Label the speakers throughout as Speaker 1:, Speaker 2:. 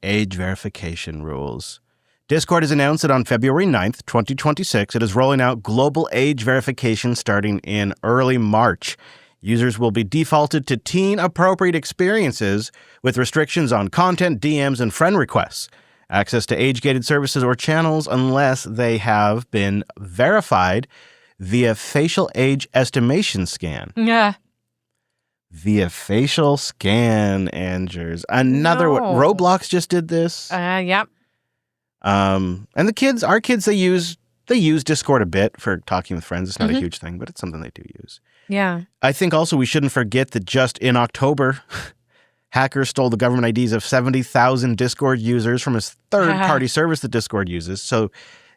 Speaker 1: Age verification rules. Discord has announced that on February 9th, 2026, it is rolling out global age verification starting in early March. Users will be defaulted to teen-appropriate experiences with restrictions on content, DMs, and friend requests. Access to age-gated services or channels unless they have been verified via facial age estimation scan.
Speaker 2: Yeah.
Speaker 1: Via facial scan, Andrews. Another one. Roblox just did this.
Speaker 2: Yep.
Speaker 1: And our kids, they use Discord a bit for talking with friends. It's not a huge thing, but it's something they do use.
Speaker 2: Yeah.
Speaker 1: I think also we shouldn't forget that just in October, hackers stole the government IDs of 70,000 Discord users from a third-party service that Discord uses. So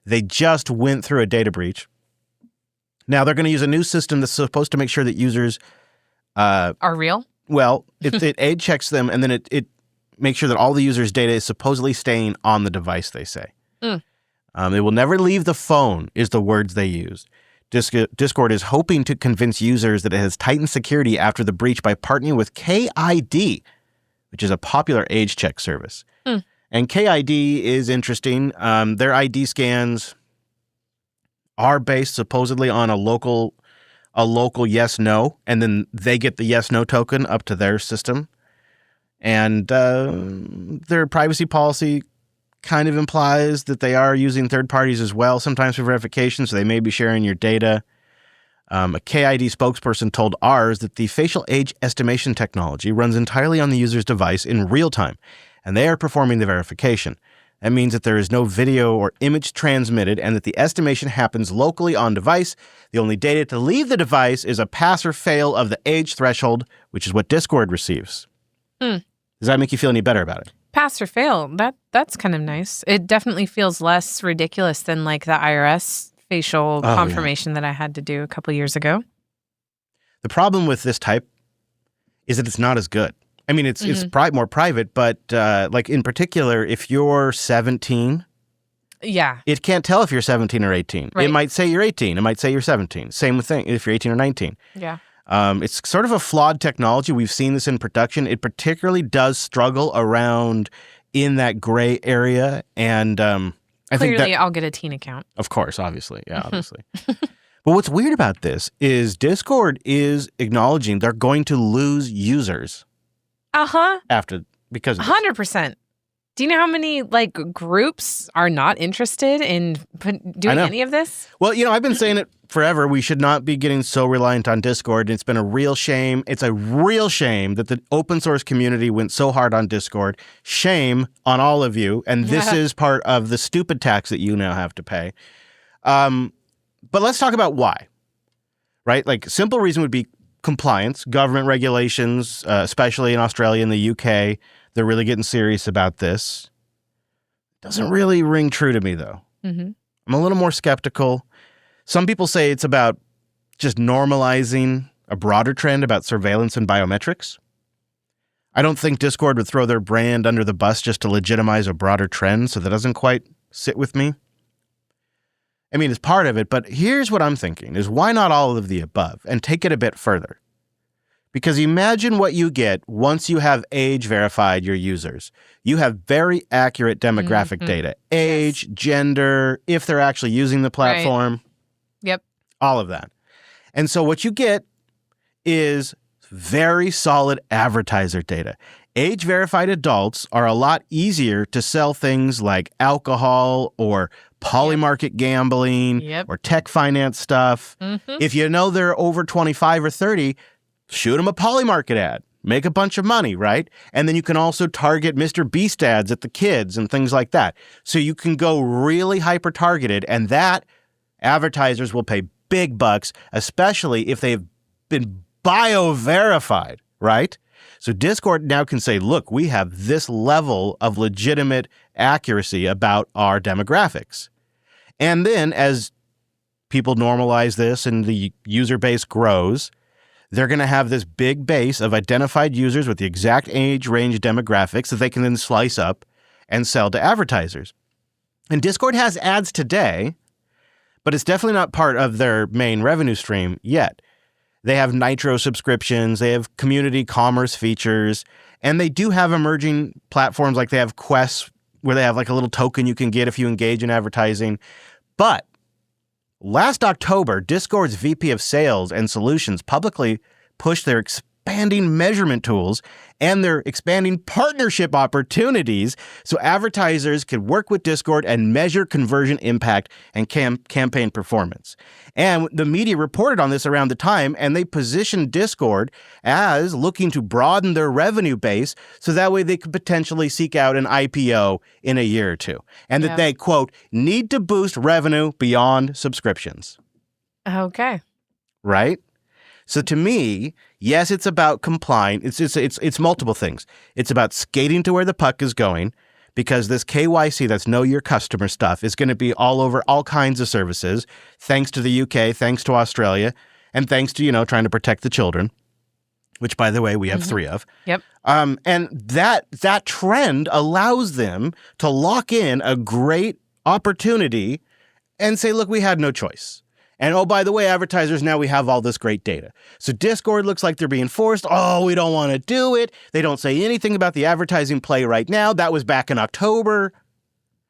Speaker 1: they just went through a data breach. Now they're going to use a new system that's supposed to make sure that users
Speaker 2: are real.
Speaker 1: Well, it age checks them, and then it makes sure that all the users' data is supposedly staying on the device. They say it will never leave the phone. Is the words they use. Discord is hoping to convince users that it has tightened security after the breach by partnering with KID, which is a popular age check service. And KID is interesting. Their ID scans are based supposedly on a local yes/no, and then they get the yes/no token up to their system. And their privacy policy kind of implies that they are using third parties as well, sometimes for verification, so they may be sharing your data. A KID spokesperson told ours that the facial age estimation technology runs entirely on the user's device in real time, and they are performing the verification. That means that there is no video or image transmitted and that the estimation happens locally on device. The only data to leave the device is a pass or fail of the age threshold, which is what Discord receives. Does that make you feel any better about it?
Speaker 2: Pass or fail. That's kind of nice. It definitely feels less ridiculous than like the IRS facial confirmation that I had to do a couple years ago.
Speaker 1: The problem with this type is that it's not as good. I mean, it's more private, but like in particular, if you're 17, it can't tell if you're 17 or 18. Right. It might say you're 18. It might say you're 17. Same thing if you're 18 or 19.
Speaker 2: Yeah.
Speaker 1: It's sort of a flawed technology. We've seen this in production. It particularly does struggle around in that gray area. And I think that
Speaker 2: I'll get a teen account.
Speaker 1: Of course, obviously. Yeah, obviously. But what's weird about this is Discord is acknowledging they're going to lose users. Because of this.
Speaker 2: 100%. Do you know how many like groups are not interested in doing any of this?
Speaker 1: Well, I've been saying it forever. We should not be getting so reliant on Discord. It's been a real shame. It's a real shame that the open source community went so hard on Discord. Shame on all of you. And this is part of the stupid tax that you now have to pay. But let's talk about why, right? Like simple reason would be compliance, government regulations, especially in Australia and the UK. They're really getting serious about this. Doesn't really ring true to me, though. I'm a little more skeptical. Some people say it's about just normalizing a broader trend about surveillance and biometrics. I don't think Discord would throw their brand under the bus just to legitimize a broader trend, so that doesn't quite sit with me. I mean, it's part of it, but here's what I'm thinking, is why not all of the above and take it a bit further? Because imagine what you get once you have age verified your users. You have very accurate demographic data, age, gender, if they're actually using the platform.
Speaker 2: Right. Yep.
Speaker 1: All of that. And so what you get is very solid advertiser data. Age verified adults are a lot easier to sell things like alcohol or polymarket gambling or tech finance stuff. If you know they're over 25 or 30, shoot them a polymarket ad, make a bunch of money, right? And then you can also target Mr. Beast ads at the kids and things like that. So you can go really hyper-targeted, and that advertisers will pay big bucks, especially if they've been bio-verified, right? So Discord now can say, look, we have this level of legitimate accuracy about our demographics. And then as people normalize this and the user base grows, they're going to have this big base of identified users with the exact age range demographics that they can then slice up and sell to advertisers. And Discord has ads today, but it's definitely not part of their main revenue stream yet. They have Nitro subscriptions. They have community commerce features. And they do have emerging platforms like they have Quests where they have like a little token you can get if you engage in advertising. But last October, Discord's VP of Sales and Solutions publicly pushed their expanding measurement tools and their expanding partnership opportunities so advertisers could work with Discord and measure conversion impact and campaign performance. And the media reported on this around the time, and they positioned Discord as looking to broaden their revenue base so that way they could potentially seek out an IPO in a year or two. And that they, quote, need to boost revenue beyond subscriptions.
Speaker 2: Okay.
Speaker 1: Right? So to me, yes, it's about complying. It's multiple things. It's about skating to where the puck is going, because this KYC, that's know your customer stuff, is going to be all over all kinds of services, thanks to the UK, thanks to Australia, and thanks to, trying to protect the children, which, by the way, we have 3 of.
Speaker 2: Yep.
Speaker 1: And that trend allows them to lock in a great opportunity and say, look, we had no choice. And oh, by the way, advertisers, now we have all this great data. So Discord looks like they're being forced. Oh, we don't want to do it. They don't say anything about the advertising play right now. That was back in October.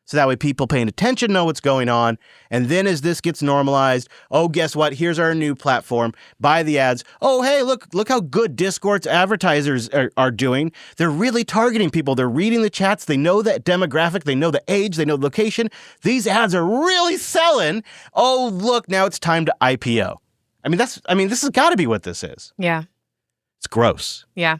Speaker 1: So that way people paying attention know what's going on. And then as this gets normalized, oh, guess what? Here's our new platform. Buy the ads. Oh, hey, look how good Discord's advertisers are doing. They're really targeting people. They're reading the chats. They know the demographic. They know the age. They know the location. These ads are really selling. Oh, look, now it's time to IPO. This has got to be what this is.
Speaker 2: Yeah.
Speaker 1: It's gross.
Speaker 2: Yeah.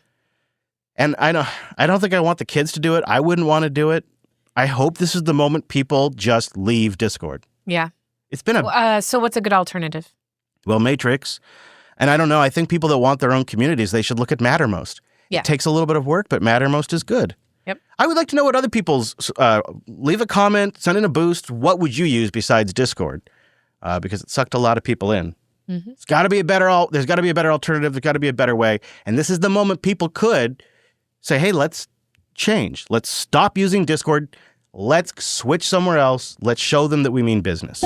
Speaker 1: And I don't think I want the kids to do it. I wouldn't want to do it. I hope this is the moment people just leave Discord.
Speaker 2: Yeah.
Speaker 1: It's been
Speaker 2: so what's a good alternative?
Speaker 1: Well, Matrix. And I don't know. I think people that want their own communities, they should look at Mattermost.
Speaker 2: Yeah.
Speaker 1: It takes a little bit of work, but Mattermost is good.
Speaker 2: Yep.
Speaker 1: I would like to know what other people's, leave a comment, send in a boost. What would you use besides Discord? Because it sucked a lot of people in. Mm-hmm. There's got to be a better alternative. There's got to be a better way. And this is the moment people could say, hey, let's change. Let's stop using Discord. Let's switch somewhere else. Let's show them that we mean business.